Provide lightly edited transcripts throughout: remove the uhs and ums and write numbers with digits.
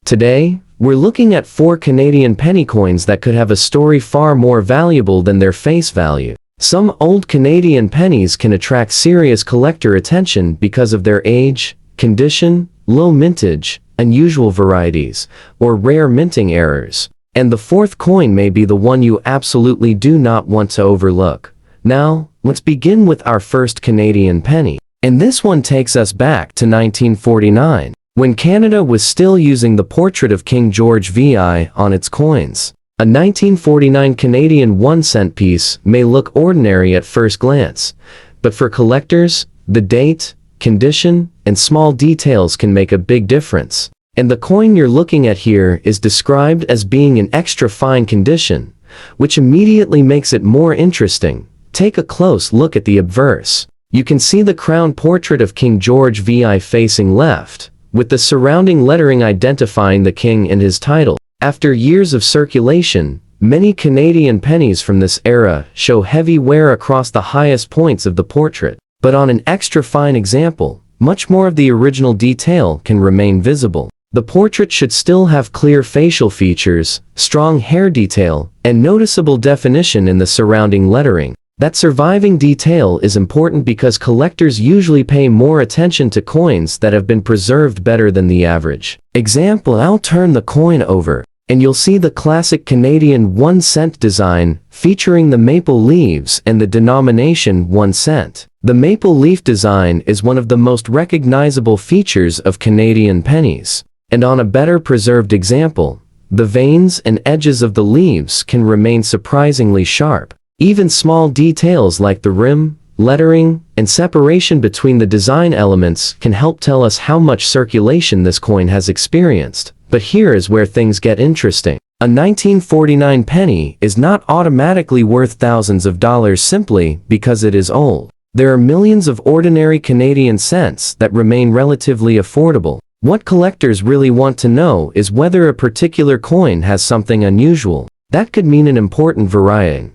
Today, we're looking at 4 Canadian penny coins that could have a story far more valuable than their face value. Some old Canadian pennies can attract serious collector attention because of their age, condition, low mintage, unusual varieties, or rare minting errors. And the 4th coin may be the one you absolutely do not want to overlook. Now, let's begin with our first Canadian penny. And this one takes us back to 1949, when Canada was still using the portrait of King George VI on its coins. A 1949 Canadian 1-cent piece may look ordinary at first glance, but for collectors, the date, condition, and small details can make a big difference. And the coin you're looking at here is described as being in extra fine condition, which immediately makes it more interesting. Take a close look at the obverse. You can see the crown portrait of King George VI facing left, with the surrounding lettering identifying the king and his title. After years of circulation, many Canadian pennies from this era show heavy wear across the highest points of the portrait. But on an extra fine example, much more of the original detail can remain visible. The portrait should still have clear facial features, strong hair detail, and noticeable definition in the surrounding lettering. That surviving detail is important because collectors usually pay more attention to coins that have been preserved better than the average. Example: I'll turn the coin over, and you'll see the classic Canadian 1-cent design featuring the maple leaves and the denomination 1 cent. The maple leaf design is one of the most recognizable features of Canadian pennies. And on a better preserved example, the veins and edges of the leaves can remain surprisingly sharp. Even small details like the rim, lettering, and separation between the design elements can help tell us how much circulation this coin has experienced. But here is where things get interesting. A 1949 penny is not automatically worth thousands of dollars simply because it is old. There are millions of ordinary Canadian cents that remain relatively affordable. What collectors really want to know is whether a particular coin has something unusual. That could mean an important variety,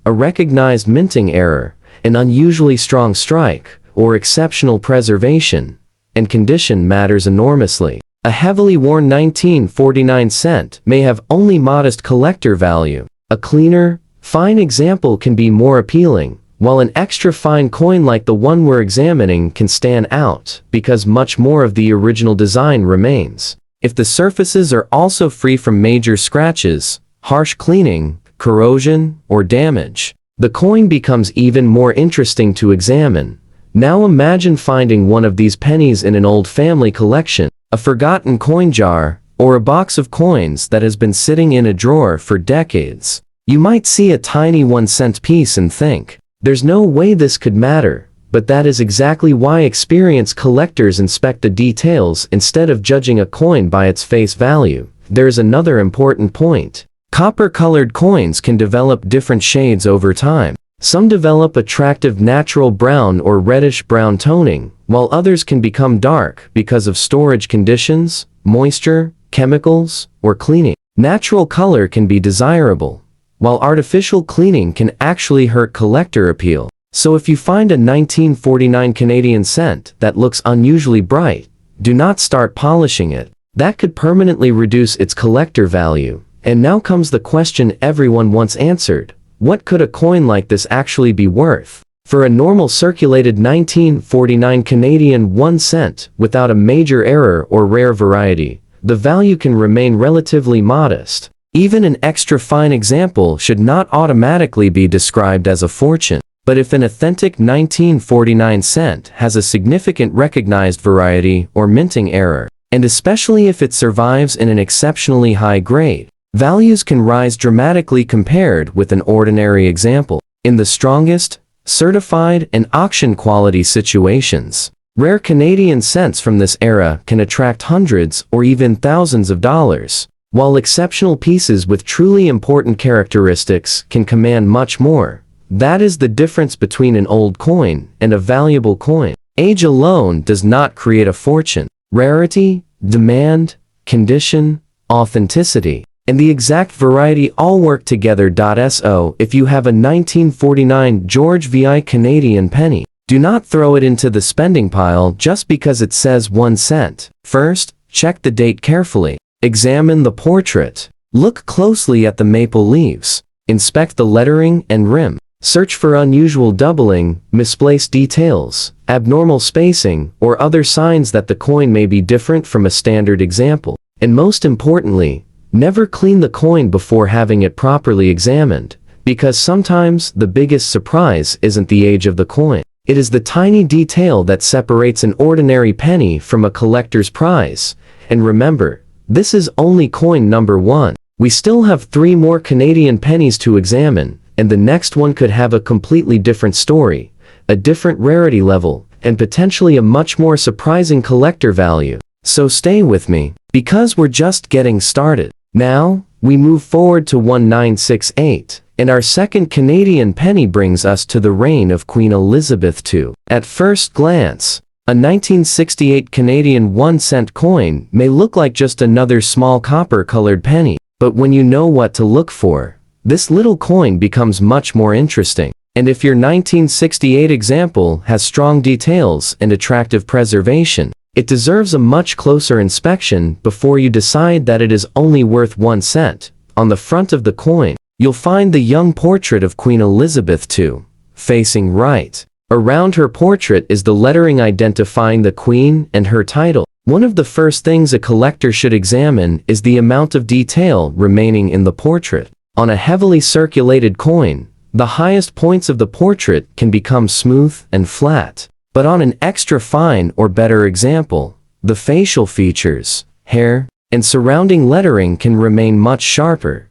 a recognized minting error, an unusually strong strike, or exceptional preservation. And condition matters enormously. A heavily worn 1949 cent may have only modest collector value. A cleaner, fine example can be more appealing, while an extra fine coin like the one we're examining can stand out because much more of the original design remains. If the surfaces are also free from major scratches, harsh cleaning, corrosion, or damage, the coin becomes even more interesting to examine. Now imagine finding one of these pennies in an old family collection, a forgotten coin jar, or a box of coins that has been sitting in a drawer for decades. You might see a tiny 1-cent piece and think, there's no way this could matter, but that is exactly why experienced collectors inspect the details instead of judging a coin by its face value. There's another important point. Copper-colored coins can develop different shades over time. Some develop attractive natural brown or reddish-brown toning, while others can become dark because of storage conditions, moisture, chemicals, or cleaning. Natural color can be desirable, while artificial cleaning can actually hurt collector appeal. So if you find a 1949 Canadian cent that looks unusually bright, do not start polishing it. That could permanently reduce its collector value. And now comes the question everyone wants answered. What could a coin like this actually be worth? For a normal circulated 1949 Canadian 1 cent without a major error or rare variety, the value can remain relatively modest. Even an extra fine example should not automatically be described as a fortune. But if an authentic 1949 cent has a significant recognized variety or minting error, and especially if it survives in an exceptionally high grade, values can rise dramatically compared with an ordinary example. In the strongest, certified, and auction quality situations, rare Canadian cents from this era can attract hundreds or even thousands of dollars, while exceptional pieces with truly important characteristics can command much more. That is the difference between an old coin and a valuable coin. Age alone does not create a fortune. Rarity, demand, condition, authenticity, and the exact variety all work together. So if you have a 1949 George VI Canadian penny, do not throw it into the spending pile just because it says 1 cent. First, check the date carefully. Examine the portrait. Look closely at the maple leaves. Inspect the lettering and rim. Search for unusual doubling, misplaced details, abnormal spacing, or other signs that the coin may be different from a standard example. And most importantly, never clean the coin before having it properly examined, because sometimes the biggest surprise isn't the age of the coin. It is the tiny detail that separates an ordinary penny from a collector's prize. And remember, this is only coin number 1. We still have 3 more Canadian pennies to examine, and the next one could have a completely different story, a different rarity level, and potentially a much more surprising collector value. So stay with me, because we're just getting started. Now, we move forward to 1968, and our second Canadian penny brings us to the reign of Queen Elizabeth II. At first glance, a 1968 Canadian 1-cent coin may look like just another small copper-colored penny, but when you know what to look for, this little coin becomes much more interesting. And if your 1968 example has strong details and attractive preservation, it deserves a much closer inspection before you decide that it is only worth 1 cent. On the front of the coin, you'll find the young portrait of Queen Elizabeth II, facing right. Around her portrait is the lettering identifying the Queen and her title. One of the first things a collector should examine is the amount of detail remaining in the portrait. On a heavily circulated coin, the highest points of the portrait can become smooth and flat. But on an extra fine or better example, the facial features, hair, and surrounding lettering can remain much sharper.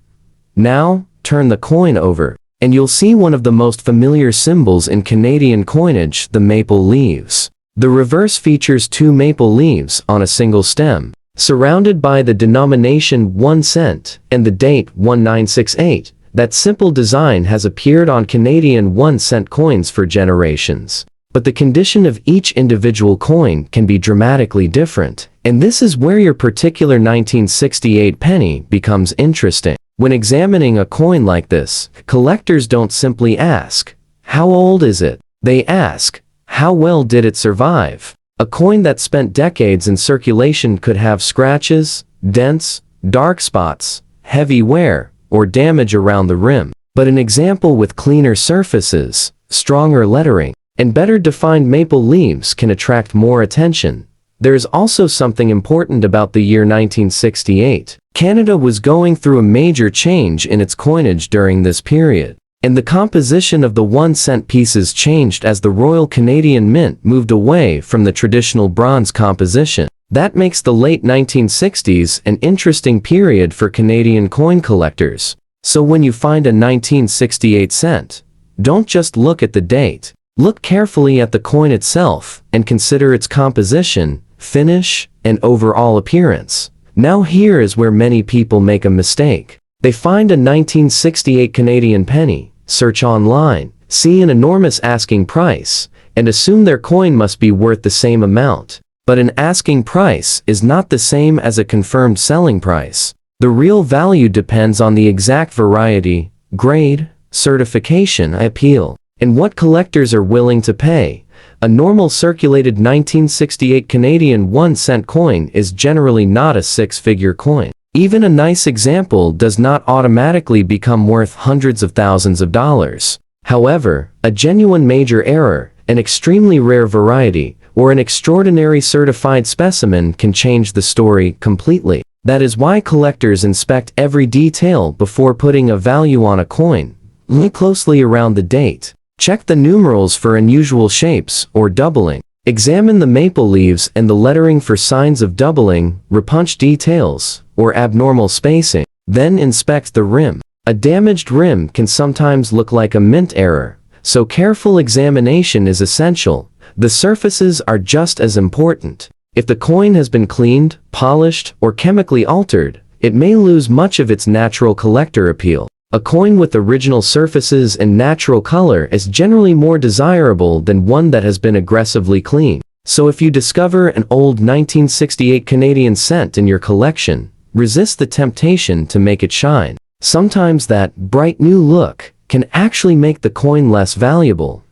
Now, turn the coin over, and you'll see one of the most familiar symbols in Canadian coinage, the maple leaves. The reverse features 2 maple leaves on a single stem, surrounded by the denomination 1 cent and the date 1968. That simple design has appeared on Canadian 1-cent coins for generations. But the condition of each individual coin can be dramatically different, and this is where your particular 1968 penny becomes interesting. When examining a coin like this, collectors don't simply ask, "How old is it?" They ask, "How well did it survive?" A coin that spent decades in circulation could have scratches, dents, dark spots, heavy wear, or damage around the rim. But an example with cleaner surfaces, stronger lettering, and better defined maple leaves can attract more attention. There is also something important about the year 1968. Canada was going through a major change in its coinage during this period, and the composition of the 1-cent pieces changed as the Royal Canadian Mint moved away from the traditional bronze composition. That makes the late 1960s an interesting period for Canadian coin collectors. So when you find a 1968 cent, don't just look at the date. Look carefully at the coin itself and consider its composition, finish, and overall appearance. Now here is where many people make a mistake. They find a 1968 Canadian penny, search online, see an enormous asking price, and assume their coin must be worth the same amount. But an asking price is not the same as a confirmed selling price. The real value depends on the exact variety, grade, certification, appeal, and what collectors are willing to pay. A normal circulated 1968 Canadian 1-cent coin is generally not a 6-figure coin. Even a nice example does not automatically become worth hundreds of thousands of dollars. However, a genuine major error, an extremely rare variety, or an extraordinary certified specimen can change the story completely. That is why collectors inspect every detail before putting a value on a coin. Look closely around the date. Check the numerals for unusual shapes or doubling. Examine the maple leaves and the lettering for signs of doubling, repunched details, or abnormal spacing. Then inspect the rim. A damaged rim can sometimes look like a mint error, so careful examination is essential. The surfaces are just as important. If the coin has been cleaned, polished, or chemically altered, it may lose much of its natural collector appeal. A coin with original surfaces and natural color is generally more desirable than one that has been aggressively cleaned. So if you discover an old 1968 Canadian cent in your collection, resist the temptation to make it shine. Sometimes that bright new look can actually make the coin less valuable.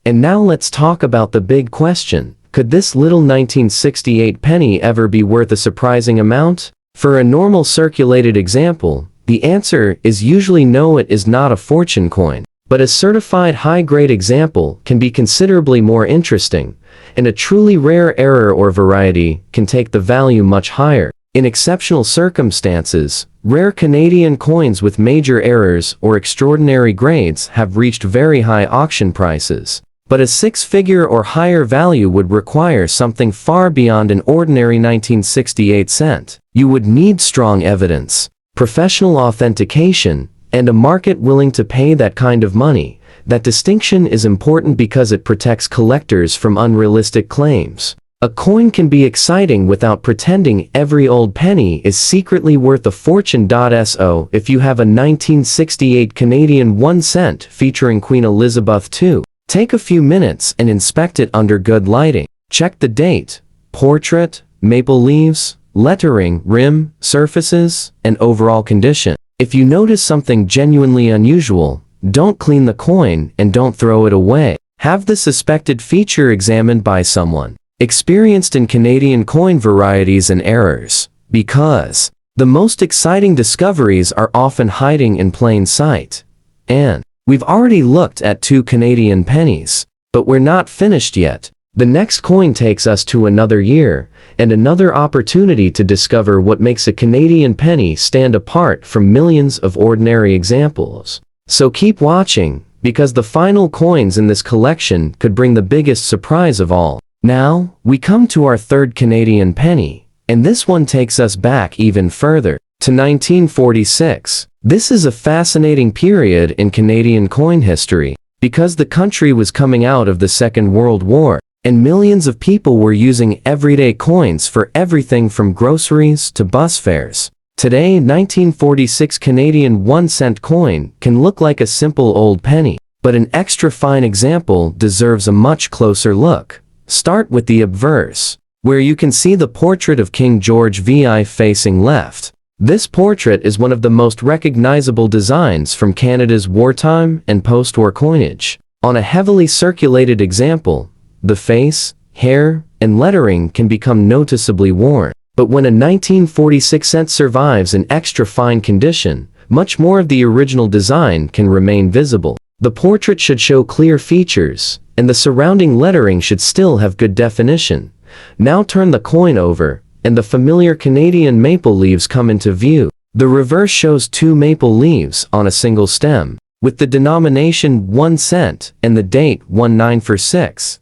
And now let's talk about the big question. Could this little 1968 penny ever be worth a surprising amount? For a normal circulated example, the answer is usually no, it is not a fortune coin. But a certified high-grade example can be considerably more interesting, and a truly rare error or variety can take the value much higher. In exceptional circumstances, rare Canadian coins with major errors or extraordinary grades have reached very high auction prices. But a six-figure or higher value would require something far beyond an ordinary 1968 cent. You would need strong evidence, professional authentication, and a market willing to pay that kind of money. That distinction is important because it protects collectors from unrealistic claims. A coin can be exciting without pretending every old penny is secretly worth a fortune. So if you have a 1968 Canadian 1 cent featuring Queen Elizabeth II, take a few minutes and inspect it under good lighting. Check the date, portrait, maple leaves, lettering, rim, surfaces, and overall condition. If you notice something genuinely unusual, don't clean the coin and don't throw it away. Have the suspected feature examined by someone experienced in Canadian coin varieties and errors, because the most exciting discoveries are often hiding in plain sight. And we've already looked at 2 Canadian pennies, but we're not finished yet. The next coin takes us to another year, and another opportunity to discover what makes a Canadian penny stand apart from millions of ordinary examples. So keep watching, because the final coins in this collection could bring the biggest surprise of all. Now, we come to our third Canadian penny, and this one takes us back even further, to 1946. This is a fascinating period in Canadian coin history, because the country was coming out of the Second World War, and millions of people were using everyday coins for everything from groceries to bus fares. Today, 1946 Canadian 1 cent coin can look like a simple old penny, but an extra fine example deserves a much closer look. Start with the obverse, where you can see the portrait of King George VI facing left. This portrait is one of the most recognizable designs from Canada's wartime and post-war coinage. On a heavily circulated example, the face, hair, and lettering can become noticeably worn. But when a 1946 cent survives in extra fine condition, much more of the original design can remain visible. The portrait should show clear features, and the surrounding lettering should still have good definition. Now turn the coin over, and the familiar Canadian maple leaves come into view. The reverse shows 2 maple leaves on a single stem, with the denomination 1 cent and the date 1946.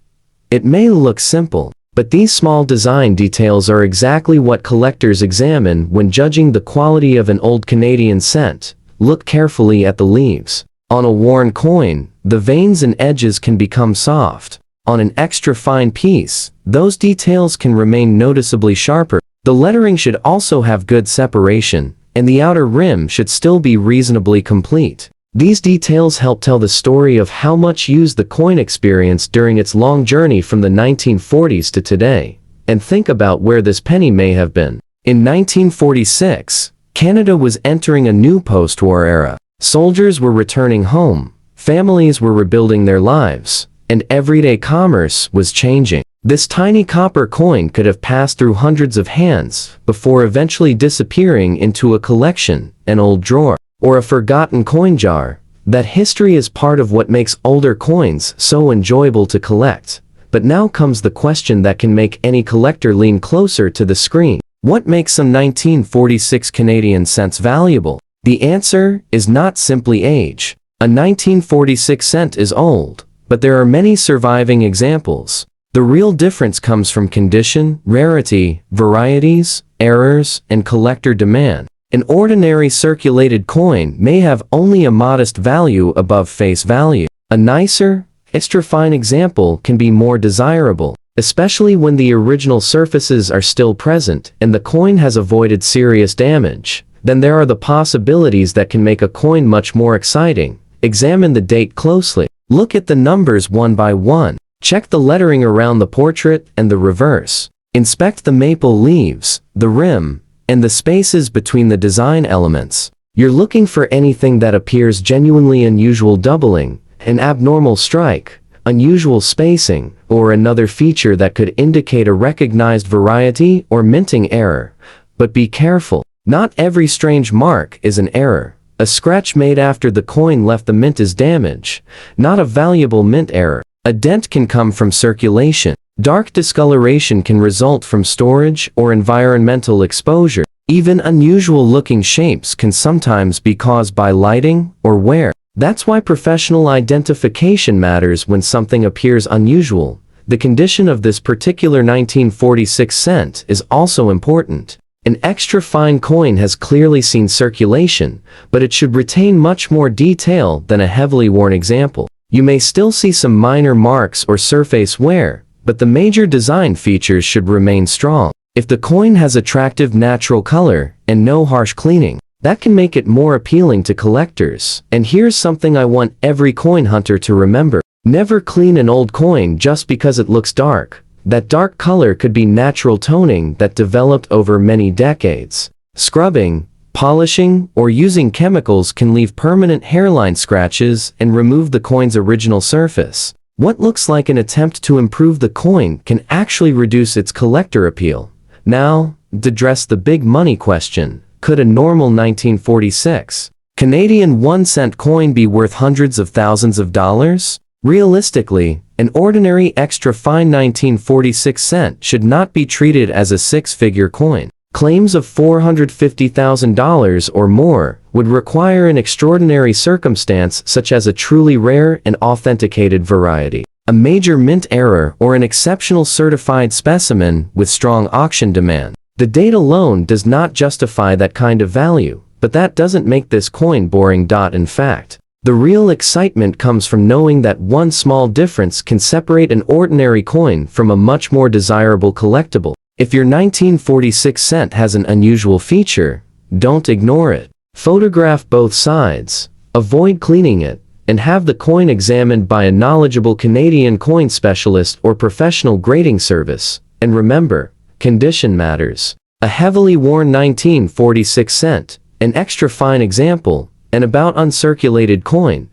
It may look simple, but these small design details are exactly what collectors examine when judging the quality of an old Canadian cent. Look carefully at the leaves. On a worn coin, the veins and edges can become soft. On an extra fine piece, those details can remain noticeably sharper. The lettering should also have good separation, and the outer rim should still be reasonably complete. These details help tell the story of how much use the coin experienced during its long journey from the 1940s to today. And think about where this penny may have been. In 1946, Canada was entering a new post-war era. Soldiers were returning home, families were rebuilding their lives, and everyday commerce was changing. This tiny copper coin could have passed through hundreds of hands before eventually disappearing into a collection, an old drawer, or a forgotten coin jar. That history is part of what makes older coins so enjoyable to collect. But now comes the question that can make any collector lean closer to the screen. What makes some 1946 Canadian cents valuable? The answer is not simply age. A 1946 cent is old, but there are many surviving examples. The real difference comes from condition, rarity, varieties, errors, and collector demand. An ordinary circulated coin may have only a modest value above face value. A nicer, extra fine example can be more desirable, especially when the original surfaces are still present and the coin has avoided serious damage. Then there are the possibilities that can make a coin much more exciting. Examine the date closely. Look at the numbers one by one. Check the lettering around the portrait and the reverse. Inspect the maple leaves, the rim, and the spaces between the design elements. You're looking for anything that appears genuinely unusual: doubling, an abnormal strike, unusual spacing, or another feature that could indicate a recognized variety or minting error. But be careful. Not every strange mark is an error. A scratch made after the coin left the mint is damage, not a valuable mint error. A dent can come from circulation. Dark discoloration can result from storage or environmental exposure. Even unusual-looking shapes can sometimes be caused by lighting or wear. That's why professional identification matters when something appears unusual. The condition of this particular 1946 cent is also important. An extra fine coin has clearly seen circulation, but it should retain much more detail than a heavily worn example. You may still see some minor marks or surface wear, but the major design features should remain strong. If the coin has attractive natural color and no harsh cleaning, that can make it more appealing to collectors. And here's something I want every coin hunter to remember. Never clean an old coin just because it looks dark. That dark color could be natural toning that developed over many decades. Scrubbing, polishing, or using chemicals can leave permanent hairline scratches and remove the coin's original surface. What looks like an attempt to improve the coin can actually reduce its collector appeal. Now, to address the big money question, could a normal 1946 Canadian 1-cent coin be worth hundreds of thousands of dollars? Realistically, an ordinary extra fine 1946 cent should not be treated as a six-figure coin. Claims of $450,000 or more would require an extraordinary circumstance such as a truly rare and authenticated variety, a major mint error, or an exceptional certified specimen with strong auction demand. The date alone does not justify that kind of value, but that doesn't make this coin boring. In fact, the real excitement comes from knowing that one small difference can separate an ordinary coin from a much more desirable collectible. If your 1946 cent has an unusual feature, don't ignore it. Photograph both sides, avoid cleaning it, and have the coin examined by a knowledgeable Canadian coin specialist or professional grading service. And remember, condition matters. A heavily worn 1946 cent, an extra fine example, an about uncirculated coin,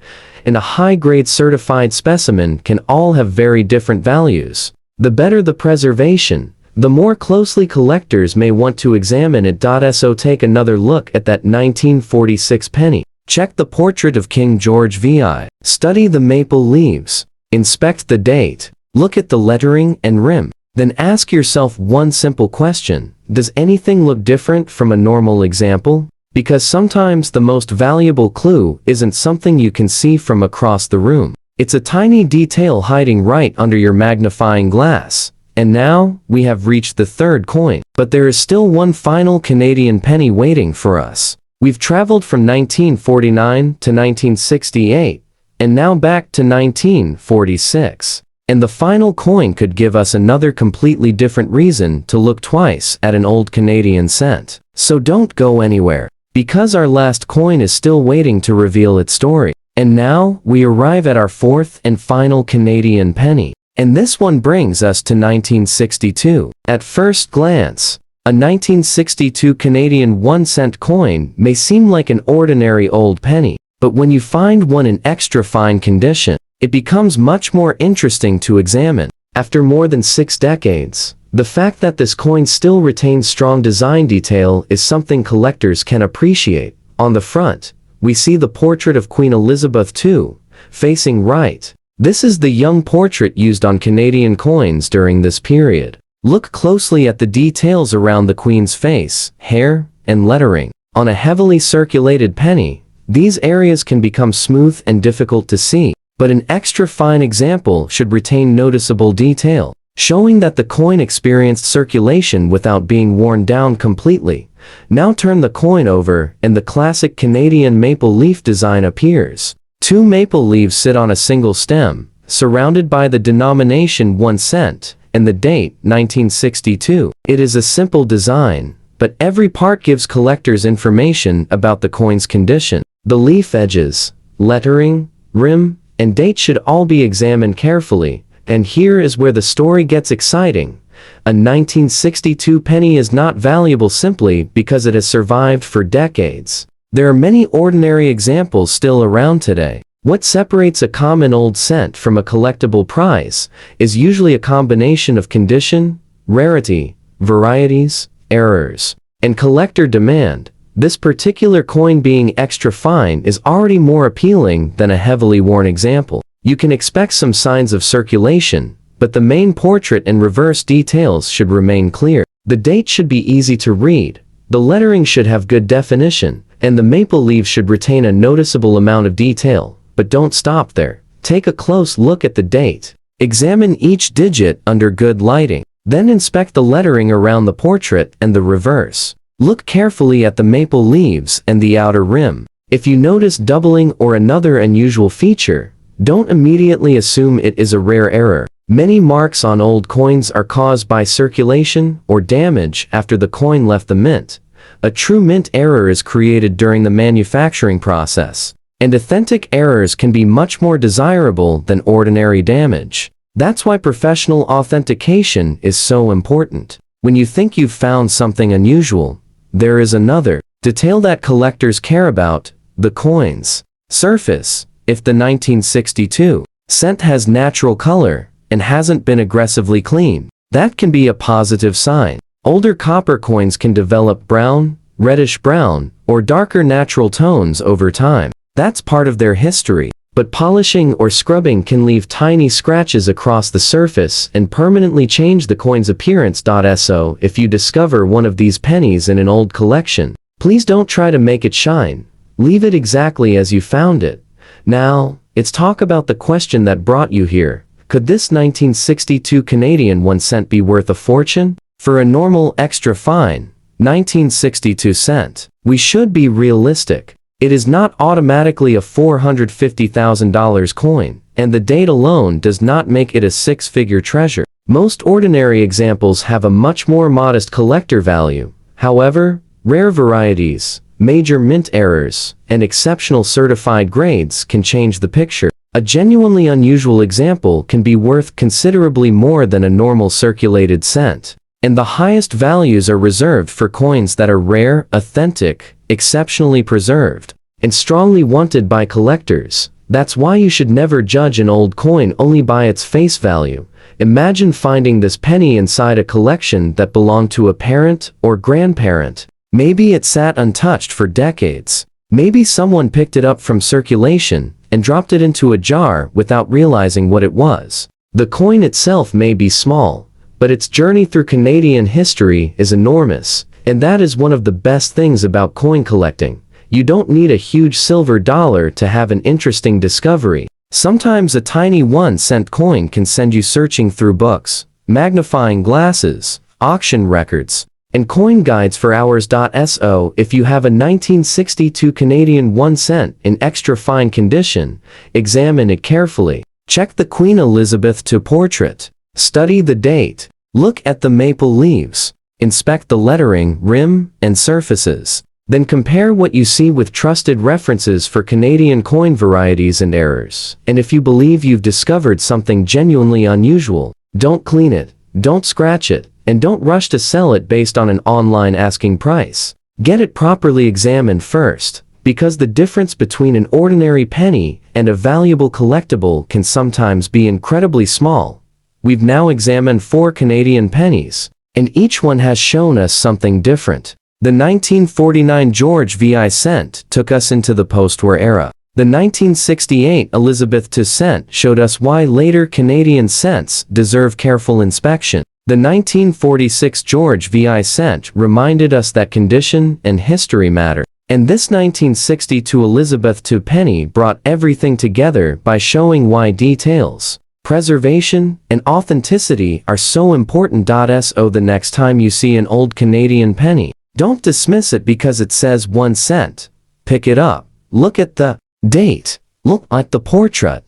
and a high-grade certified specimen can all have very different values. The better the preservation, the more closely collectors may want to examine it. So take another look at that 1946 penny. Check the portrait of King George VI. Study the maple leaves. Inspect the date. Look at the lettering and rim. Then ask yourself one simple question. Does anything look different from a normal example? Because sometimes the most valuable clue isn't something you can see from across the room. It's a tiny detail hiding right under your magnifying glass. And now, we have reached the third coin. But there is still one final Canadian penny waiting for us. We've traveled from 1949 to 1968, and now back to 1946. And the final coin could give us another completely different reason to look twice at an old Canadian cent. So don't go anywhere, because our last coin is still waiting to reveal its story. And now, we arrive at our fourth and final Canadian penny. And this one brings us to 1962. At first glance, a 1962 Canadian 1-cent coin may seem like an ordinary old penny, but when you find one in extra fine condition, it becomes much more interesting to examine. After more than 6 decades, the fact that this coin still retains strong design detail is something collectors can appreciate. On the front, we see the portrait of Queen Elizabeth II, facing right. This is the young portrait used on Canadian coins during this period. Look closely at the details around the Queen's face, hair, and lettering. On a heavily circulated penny, these areas can become smooth and difficult to see, but an extra fine example should retain noticeable detail, showing that the coin experienced circulation without being worn down completely. Now turn the coin over, and the classic Canadian maple leaf design appears. 2 maple leaves sit on a single stem, surrounded by the denomination 1 cent, and the date, 1962. It is a simple design, but every part gives collectors information about the coin's condition. The leaf edges, lettering, rim, and date should all be examined carefully, and here is where the story gets exciting. A 1962 penny is not valuable simply because it has survived for decades. There are many ordinary examples still around today. What separates a common old cent from a collectible prize is usually a combination of condition, rarity, varieties, errors. and collector demand, this particular coin being extra fine is already more appealing than a heavily worn example. You can expect some signs of circulation, but the main portrait and reverse details should remain clear. The date should be easy to read, the lettering should have good definition, and the maple leaves should retain a noticeable amount of detail. But don't stop there. Take a close look at the date. Examine each digit under good lighting. Then inspect the lettering around the portrait and the reverse. Look carefully at the maple leaves and the outer rim. If you notice doubling or another unusual feature, don't immediately assume it is a rare error. Many marks on old coins are caused by circulation or damage after the coin left the mint. A true mint error is created during the manufacturing process, and authentic errors can be much more desirable than ordinary damage. That's why professional authentication is so important. When you think you've found something unusual, there is another detail that collectors care about: the coin's surface. If the 1962 cent has natural color and hasn't been aggressively cleaned, that can be a positive sign. Older copper coins can develop brown, reddish-brown, or darker natural tones over time. That's part of their history. But polishing or scrubbing can leave tiny scratches across the surface and permanently change the coin's appearance. So if you discover one of these pennies in an old collection, please don't try to make it shine. Leave it exactly as you found it. Now, let's talk about the question that brought you here. Could this 1962 Canadian 1 cent be worth a fortune? For a normal extra fine 1962 cent, we should be realistic. It is not automatically a $450,000 coin, and the date alone does not make it a six-figure treasure. Most ordinary examples have a much more modest collector value. However, rare varieties, major mint errors, and exceptional certified grades can change the picture. A genuinely unusual example can be worth considerably more than a normal circulated cent. And the highest values are reserved for coins that are rare, authentic, exceptionally preserved, and strongly wanted by collectors. That's why you should never judge an old coin only by its face value. Imagine finding this penny inside a collection that belonged to a parent or grandparent. Maybe it sat untouched for decades. Maybe someone picked it up from circulation and dropped it into a jar without realizing what it was. The coin itself may be small, but its journey through Canadian history is enormous, and that is one of the best things about coin collecting. You don't need a huge silver dollar to have an interesting discovery. Sometimes a tiny 1 cent coin can send you searching through books, magnifying glasses, auction records, and coin guides for hours. So if you have a 1962 Canadian 1 cent in extra fine condition, examine it carefully. Check the Queen Elizabeth II portrait. Study the date. Look at the maple leaves. Inspect the lettering, rim, and surfaces. Then compare what you see with trusted references for Canadian coin varieties and errors. And if you believe you've discovered something genuinely unusual, don't clean it, don't scratch it, and don't rush to sell it based on an online asking price. Get it properly examined first, because the difference between an ordinary penny and a valuable collectible can sometimes be incredibly small. We've now examined 4 Canadian pennies, and each one has shown us something different. The 1949 George VI cent took us into the post-war era. The 1968 Elizabeth II cent showed us why later Canadian cents deserve careful inspection. The 1946 George VI cent reminded us that condition and history matter. And this 1962 Elizabeth II penny brought everything together by showing why details, preservation, and authenticity are so important. So the next time you see an old Canadian penny, don't dismiss it because it says 1 cent. Pick it up, look at the date, look at the portrait,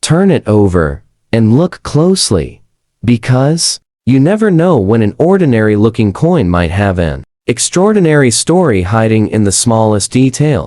turn it over, and look closely. Because you never know when an ordinary looking coin might have an extraordinary story hiding in the smallest detail.